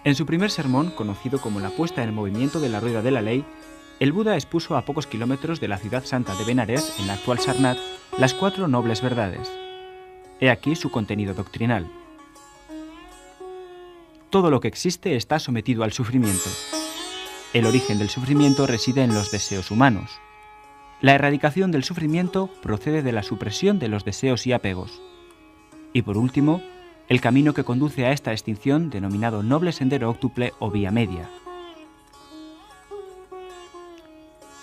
En su primer sermón, conocido como la puesta en movimiento de la rueda de la ley, el Buda expuso a pocos kilómetros de la ciudad santa de Benares, en la actual Sarnath, las 4 nobles verdades. He aquí su contenido doctrinal. Todo lo que existe está sometido al sufrimiento. El origen del sufrimiento reside en los deseos humanos. La erradicación del sufrimiento procede de la supresión de los deseos y apegos. Y por último, el camino que conduce a esta extinción, denominado noble sendero óctuple o vía media.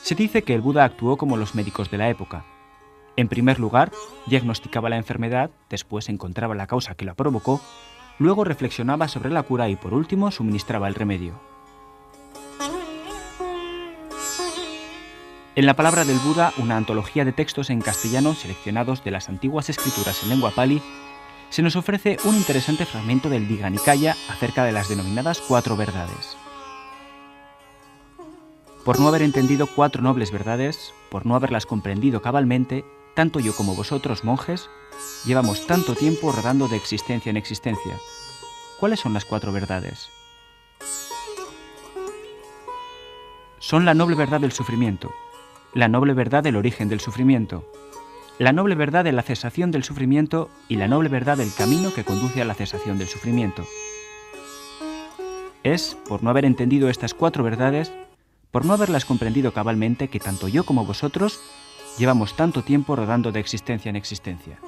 Se dice que el Buda actuó como los médicos de la época. En primer lugar, diagnosticaba la enfermedad, después encontraba la causa que la provocó, luego reflexionaba sobre la cura y por último suministraba el remedio. En la palabra del Buda, una antología de textos en castellano seleccionados de las antiguas escrituras en lengua pali, se nos ofrece un interesante fragmento del Digha Nikaya acerca de las denominadas 4 verdades. Por no haber entendido 4 nobles verdades, por no haberlas comprendido cabalmente, tanto yo como vosotros, monjes, llevamos tanto tiempo rodando de existencia en existencia. ¿Cuáles son las 4 verdades? Son la noble verdad del sufrimiento, la noble verdad del origen del sufrimiento, la noble verdad de la cesación del sufrimiento y la noble verdad del camino que conduce a la cesación del sufrimiento. Es, por no haber entendido estas 4 verdades, por no haberlas comprendido cabalmente, que tanto yo como vosotros llevamos tanto tiempo rodando de existencia en existencia.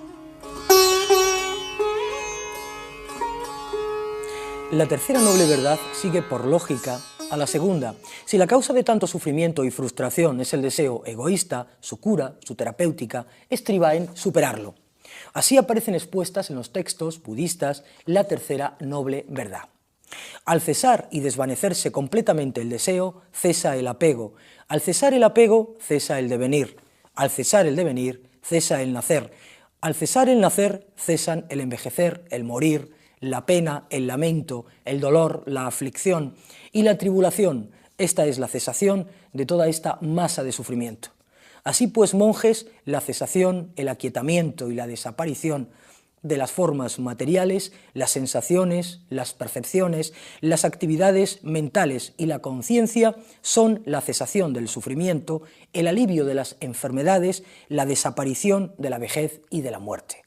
La tercera noble verdad sigue por lógica a la segunda. Si la causa de tanto sufrimiento y frustración es el deseo egoísta, su cura, su terapéutica, estriba en superarlo. Así aparecen expuestas en los textos budistas la tercera noble verdad. Al cesar y desvanecerse completamente el deseo, cesa el apego. Al cesar el apego, cesa el devenir. Al cesar el devenir, cesa el nacer. Al cesar el nacer, cesan el envejecer, el morir, la pena, el lamento, el dolor, la aflicción y la tribulación. Esta es la cesación de toda esta masa de sufrimiento. Así pues, monjes, la cesación, el aquietamiento y la desaparición de las formas materiales, las sensaciones, las percepciones, las actividades mentales y la conciencia son la cesación del sufrimiento, el alivio de las enfermedades, la desaparición de la vejez y de la muerte.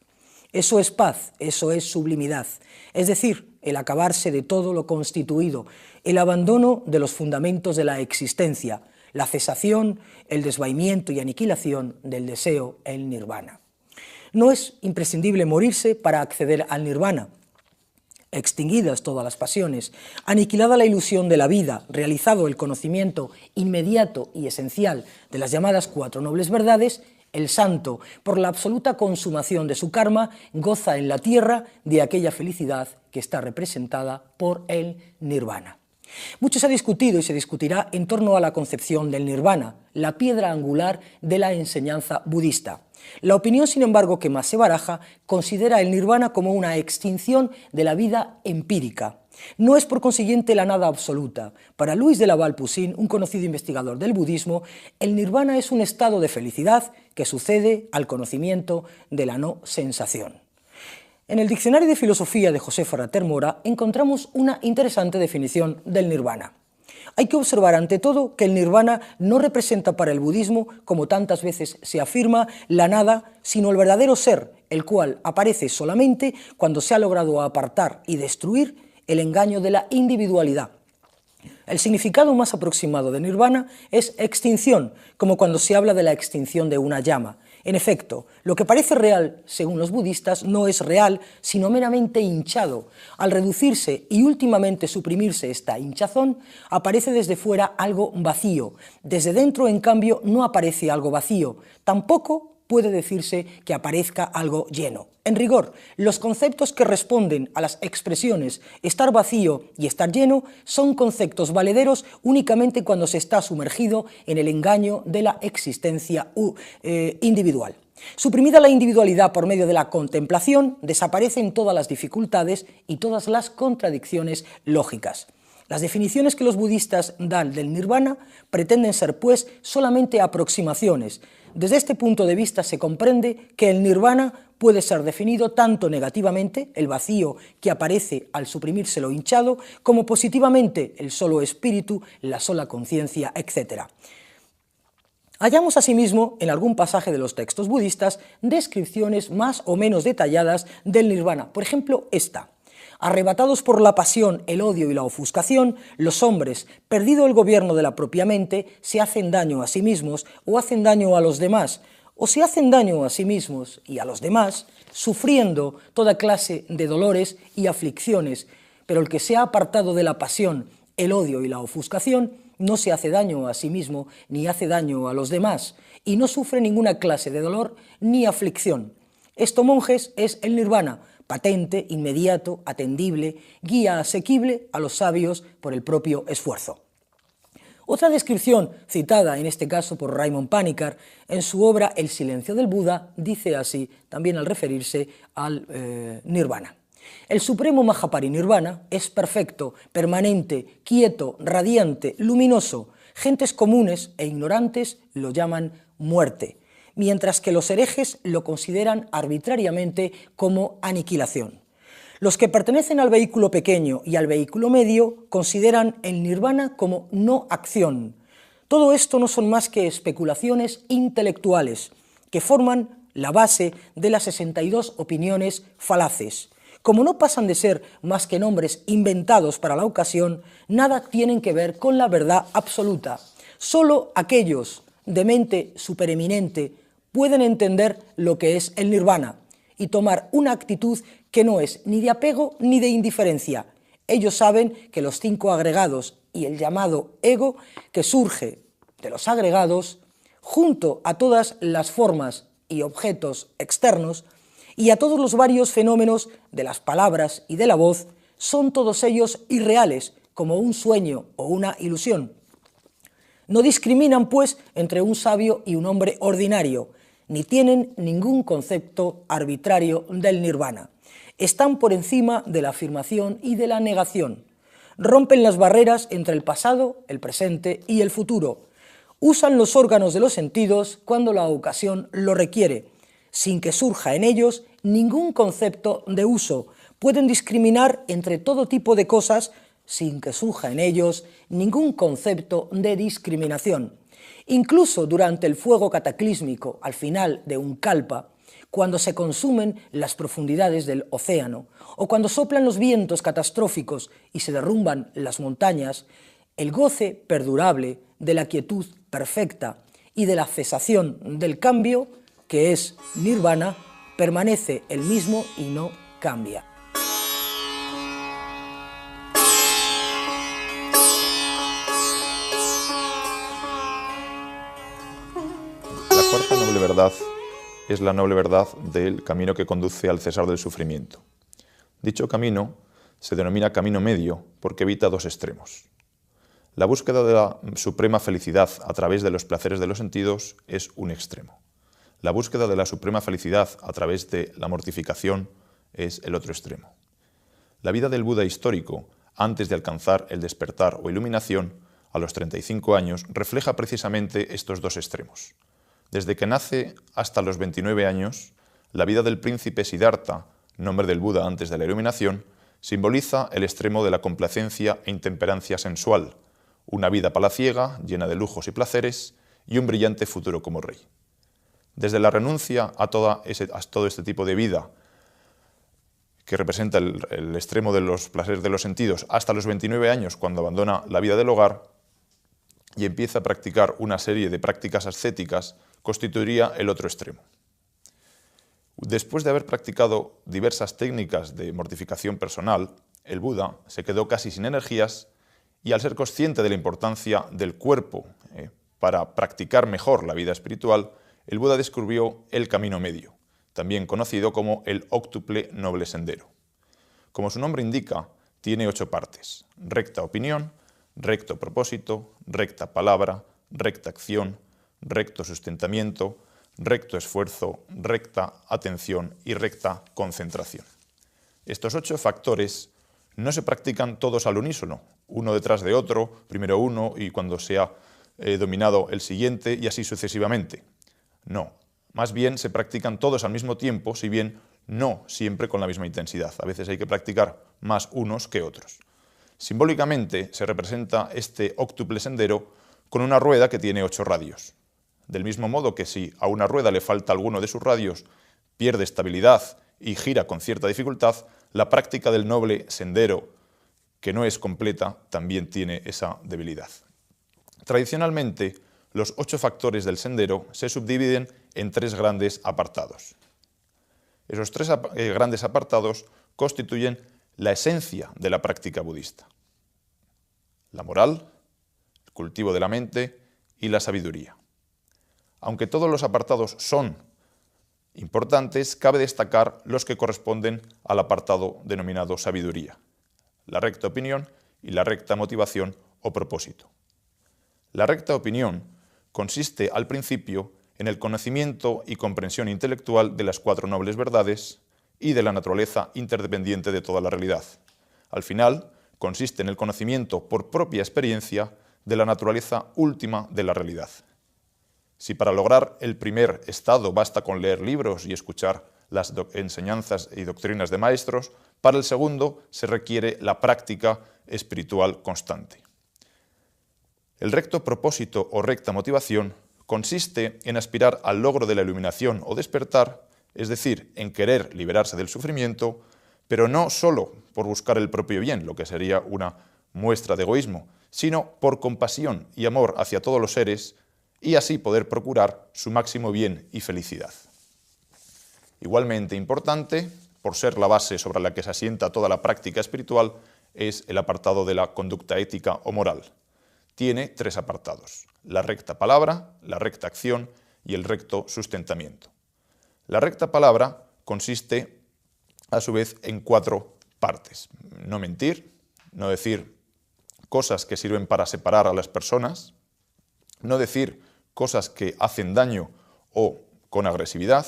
Eso es paz, eso es sublimidad, es decir, el acabarse de todo lo constituido, el abandono de los fundamentos de la existencia, la cesación, el desvaimiento y aniquilación del deseo, el nirvana. No es imprescindible morirse para acceder al nirvana. Extinguidas todas las pasiones, aniquilada la ilusión de la vida, realizado el conocimiento inmediato y esencial de las llamadas 4 nobles verdades, el santo, por la absoluta consumación de su karma, goza en la tierra de aquella felicidad que está representada por el nirvana. Mucho se ha discutido y se discutirá en torno a la concepción del nirvana, la piedra angular de la enseñanza budista. La opinión, sin embargo, que más se baraja, considera el nirvana como una extinción de la vida empírica. No es por consiguiente la nada absoluta. Para Luis de Laval Poussin, un conocido investigador del budismo, el nirvana es un estado de felicidad que sucede al conocimiento de la no sensación. En el Diccionario de Filosofía de José Ferrater Mora encontramos una interesante definición del nirvana. Hay que observar ante todo que el nirvana no representa para el budismo, como tantas veces se afirma, la nada, sino el verdadero ser, el cual aparece solamente cuando se ha logrado apartar y destruir el engaño de la individualidad. El significado más aproximado de nirvana es extinción, como cuando se habla de la extinción de una llama. En efecto, lo que parece real, según los budistas, no es real, sino meramente hinchado. Al reducirse y últimamente suprimirse esta hinchazón, aparece desde fuera algo vacío. Desde dentro, en cambio, no aparece algo vacío. Tampoco puede decirse que aparezca algo lleno. En rigor, los conceptos que responden a las expresiones estar vacío y estar lleno son conceptos valederos únicamente cuando se está sumergido en el engaño de la existencia individual. Suprimida la individualidad por medio de la contemplación, desaparecen todas las dificultades y todas las contradicciones lógicas. Las definiciones que los budistas dan del nirvana pretenden ser, pues, solamente aproximaciones. Desde este punto de vista se comprende que el nirvana puede ser definido tanto negativamente, el vacío que aparece al suprimirse lo hinchado, como positivamente, el solo espíritu, la sola conciencia, etc. Hallamos asimismo, en algún pasaje de los textos budistas, descripciones más o menos detalladas del nirvana. Por ejemplo, esta. Arrebatados por la pasión, el odio y la ofuscación, los hombres, perdido el gobierno de la propia mente, se hacen daño a sí mismos o hacen daño a los demás, o se hacen daño a sí mismos y a los demás, sufriendo toda clase de dolores y aflicciones, pero el que se ha apartado de la pasión, el odio y la ofuscación, no se hace daño a sí mismo ni hace daño a los demás, y no sufre ninguna clase de dolor ni aflicción. Esto, monjes, es el nirvana, patente, inmediato, atendible, guía asequible a los sabios por el propio esfuerzo. Otra descripción, citada en este caso por Raymond Panikkar, en su obra El silencio del Buda, dice así, también al referirse al nirvana. El supremo Mahaparinirvana es perfecto, permanente, quieto, radiante, luminoso. Gentes comunes e ignorantes lo llaman muerte, mientras que los herejes lo consideran arbitrariamente como aniquilación. Los que pertenecen al vehículo pequeño y al vehículo medio consideran el nirvana como no acción. Todo esto no son más que especulaciones intelectuales que forman la base de las 62 opiniones falaces. Como no pasan de ser más que nombres inventados para la ocasión, nada tienen que ver con la verdad absoluta. Solo aquellos de mente supereminente pueden entender lo que es el nirvana y tomar una actitud que no es ni de apego ni de indiferencia. Ellos saben que los 5 agregados y el llamado ego, que surge de los agregados, junto a todas las formas y objetos externos, y a todos los varios fenómenos de las palabras y de la voz, son todos ellos irreales, como un sueño o una ilusión. No discriminan, pues, entre un sabio y un hombre ordinario, ni tienen ningún concepto arbitrario del nirvana. Están por encima de la afirmación y de la negación. Rompen las barreras entre el pasado, el presente y el futuro. Usan los órganos de los sentidos cuando la ocasión lo requiere, sin que surja en ellos ningún concepto de uso. Pueden discriminar entre todo tipo de cosas sin que surja en ellos ningún concepto de discriminación. Incluso durante el fuego cataclísmico al final de un kalpa, cuando se consumen las profundidades del océano, o cuando soplan los vientos catastróficos y se derrumban las montañas, el goce perdurable de la quietud perfecta y de la cesación del cambio, que es nirvana, permanece el mismo y no cambia. La cuarta noble verdad es la noble verdad del camino que conduce al cesar del sufrimiento. Dicho camino se denomina camino medio porque evita 2 extremos. La búsqueda de la suprema felicidad a través de los placeres de los sentidos es un extremo. La búsqueda de la suprema felicidad a través de la mortificación es el otro extremo. La vida del Buda histórico, antes de alcanzar el despertar o iluminación, a los 35 años, refleja precisamente estos 2 extremos. Desde que nace hasta los 29 años, la vida del príncipe Siddhartha, nombre del Buda antes de la iluminación, simboliza el extremo de la complacencia e intemperancia sensual, una vida palaciega, llena de lujos y placeres, y un brillante futuro como rey. Desde la renuncia a todo este tipo de vida, que representa el extremo de los placeres de los sentidos, hasta los 29 años, cuando abandona la vida del hogar y empieza a practicar una serie de prácticas ascéticas, constituiría el otro extremo. Después de haber practicado diversas técnicas de mortificación personal, el Buda se quedó casi sin energías y, al ser consciente de la importancia del cuerpo para practicar mejor la vida espiritual, el Buda descubrió el camino medio, también conocido como el óctuple noble sendero. Como su nombre indica, tiene 8 partes: recta opinión, recto propósito, recta palabra, recta acción, recto sustentamiento, recto esfuerzo, recta atención y recta concentración. Estos 8 factores no se practican todos al unísono, uno detrás de otro, primero uno y cuando se ha dominado el siguiente y así sucesivamente. No, más bien se practican todos al mismo tiempo, si bien no siempre con la misma intensidad. A veces hay que practicar más unos que otros. Simbólicamente se representa este óctuple sendero con una rueda que tiene 8 radios. Del mismo modo que si a una rueda le falta alguno de sus radios, pierde estabilidad y gira con cierta dificultad, la práctica del noble sendero, que no es completa, también tiene esa debilidad. Tradicionalmente, los 8 factores del sendero se subdividen en 3 grandes apartados. Esos 3 grandes apartados constituyen la esencia de la práctica budista: la moral, el cultivo de la mente y la sabiduría. Aunque todos los apartados son importantes, cabe destacar los que corresponden al apartado denominado sabiduría: la recta opinión y la recta motivación o propósito. La recta opinión consiste al principio en el conocimiento y comprensión intelectual de las 4 nobles verdades y de la naturaleza interdependiente de toda la realidad. Al final, consiste en el conocimiento por propia experiencia de la naturaleza última de la realidad. Si para lograr el primer estado basta con leer libros y escuchar las enseñanzas y doctrinas de maestros, para el segundo se requiere la práctica espiritual constante. El recto propósito o recta motivación consiste en aspirar al logro de la iluminación o despertar, es decir, en querer liberarse del sufrimiento, pero no solo por buscar el propio bien, lo que sería una muestra de egoísmo, sino por compasión y amor hacia todos los seres, y así poder procurar su máximo bien y felicidad. Igualmente importante, por ser la base sobre la que se asienta toda la práctica espiritual, es el apartado de la conducta ética o moral. Tiene 3 apartados: la recta palabra, la recta acción y el recto sustentamiento. La recta palabra consiste, a su vez, en 4 partes: no mentir, no decir cosas que sirven para separar a las personas, no decir cosas que hacen daño o con agresividad,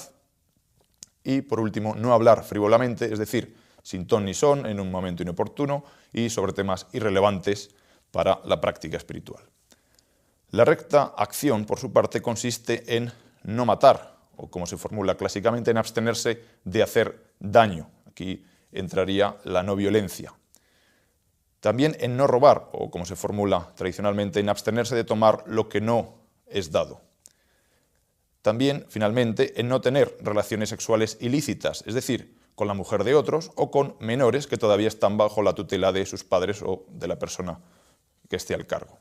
y por último, no hablar frívolamente, es decir, sin ton ni son, en un momento inoportuno y sobre temas irrelevantes para la práctica espiritual. La recta acción, por su parte, consiste en no matar, o como se formula clásicamente, en abstenerse de hacer daño. Aquí entraría la no violencia. También en no robar, o como se formula tradicionalmente, en abstenerse de tomar lo que no es dado. También, finalmente, en no tener relaciones sexuales ilícitas, es decir, con la mujer de otros o con menores que todavía están bajo la tutela de sus padres o de la persona que esté al cargo.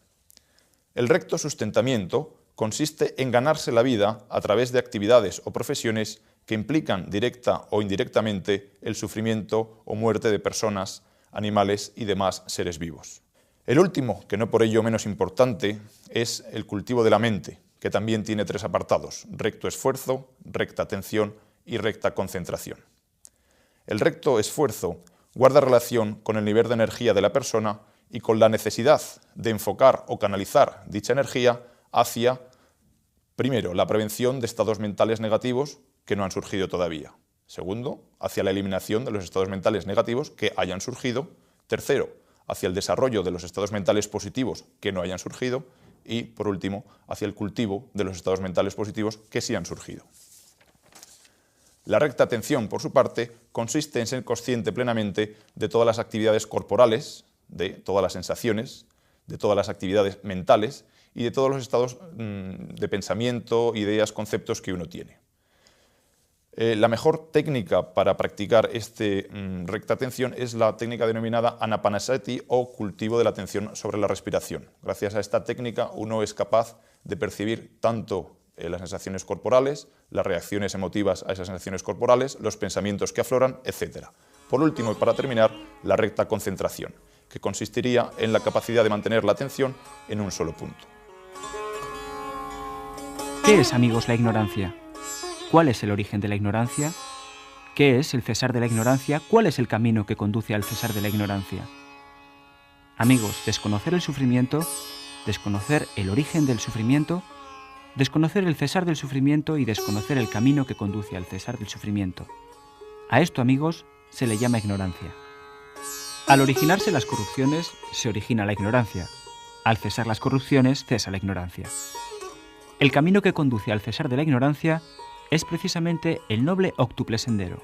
El recto sustentamiento consiste en ganarse la vida a través de actividades o profesiones que implican directa o indirectamente el sufrimiento o muerte de personas, animales y demás seres vivos. El último, que no por ello menos importante, es el cultivo de la mente, que también tiene 3 apartados: recto esfuerzo, recta atención y recta concentración. El recto esfuerzo guarda relación con el nivel de energía de la persona y con la necesidad de enfocar o canalizar dicha energía hacia, primero, la prevención de estados mentales negativos que no han surgido todavía. Segundo, hacia la eliminación de los estados mentales negativos que hayan surgido. Tercero, hacia el desarrollo de los estados mentales positivos que no hayan surgido. Y, por último, hacia el cultivo de los estados mentales positivos que sí han surgido. La recta atención, por su parte, consiste en ser consciente plenamente de todas las actividades corporales, de todas las sensaciones, de todas las actividades mentales y de todos los estados de pensamiento, ideas, conceptos que uno tiene. La mejor técnica para practicar recta atención es la técnica denominada Anapanasati o cultivo de la atención sobre la respiración. Gracias a esta técnica uno es capaz de percibir tanto las sensaciones corporales, las reacciones emotivas a esas sensaciones corporales, los pensamientos que afloran, etc. Por último, y para terminar, la recta concentración, que consistiría en la capacidad de mantener la atención en un solo punto. ¿Qué es, amigos, la ignorancia? ¿Cuál es el origen de la ignorancia? ¿Qué es el cesar de la ignorancia? ¿Cuál es el camino que conduce al cesar de la ignorancia? Amigos, desconocer el sufrimiento, desconocer el origen del sufrimiento, desconocer el cesar del sufrimiento y desconocer el camino que conduce al cesar del sufrimiento. A esto, amigos, se le llama ignorancia. Al originarse las corrupciones, se origina la ignorancia. Al cesar las corrupciones, cesa la ignorancia. El camino que conduce al cesar de la ignorancia es precisamente el noble octuple sendero.